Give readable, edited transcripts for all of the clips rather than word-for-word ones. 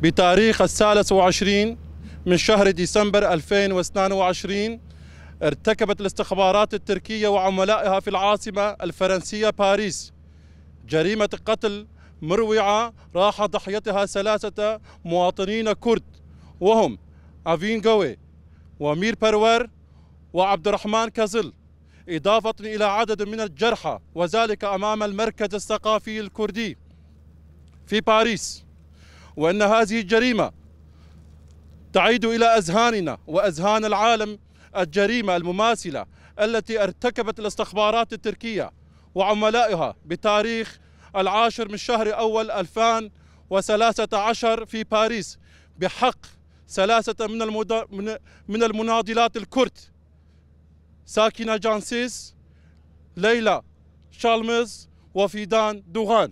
بتاريخ 23 من شهر ديسمبر 2022 ارتكبت الاستخبارات التركية وعملائها في العاصمة الفرنسية باريس جريمة قتل مروعة راح ضحيتها 3 مواطنين كرد، وهم أفين جوي ومير برور وعبد الرحمن كازل، إضافة إلى عدد من الجرحى، وذلك أمام المركز الثقافي الكردي في باريس. وأن هذه الجريمة تعيد إلى أذهاننا وأذهان العالم الجريمة المماثلة التي ارتكبت الاستخبارات التركية وعملائها بتاريخ 10 من شهر أول 2013 في باريس بحق 3 من المناضلات الكرد، ساكنة جانسيس، ليلى شالمز وفيدان دوغان.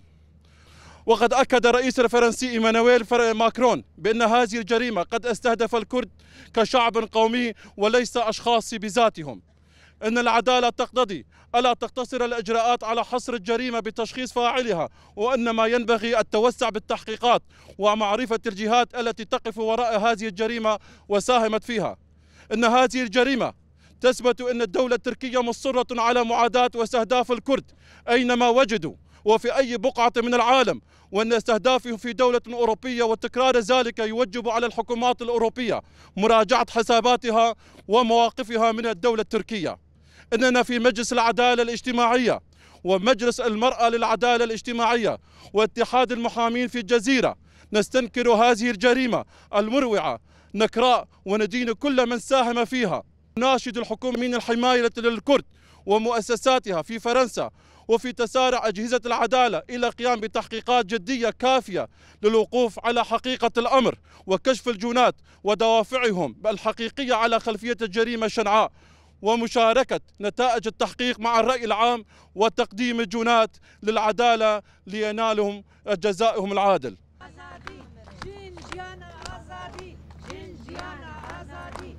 وقد أكد الرئيس الفرنسي إيمانويل ماكرون بأن هذه الجريمة قد استهدف الكرد كشعب قومي وليس أشخاص بذاتهم. أن العدالة تقتضي ألا تقتصر الإجراءات على حصر الجريمة بتشخيص فاعلها، وإنما ينبغي التوسع بالتحقيقات ومعرفة الجهات التي تقف وراء هذه الجريمة وساهمت فيها. أن هذه الجريمة تثبت أن الدولة التركية مصرة على معاداة واستهداف الكرد أينما وجدوا وفي أي بقعة من العالم، وأن استهدافهم في دولة أوروبية وتكرار ذلك يوجب على الحكومات الأوروبية مراجعة حساباتها ومواقفها من الدولة التركية. إننا في مجلس العدالة الاجتماعية ومجلس المرأة للعدالة الاجتماعية واتحاد المحامين في الجزيرة نستنكر هذه الجريمة المروعة نكراء وندين كل من ساهم فيها. ناشد الحكومة من الحماية للكرد ومؤسساتها في فرنسا وفي تسارع أجهزة العدالة إلى القيام بتحقيقات جدية كافية للوقوف على حقيقة الأمر وكشف الجنات ودوافعهم الحقيقية على خلفية الجريمة الشنعاء، ومشاركة نتائج التحقيق مع الرأي العام وتقديم الجنات للعدالة لينالهم جزائهم العادل.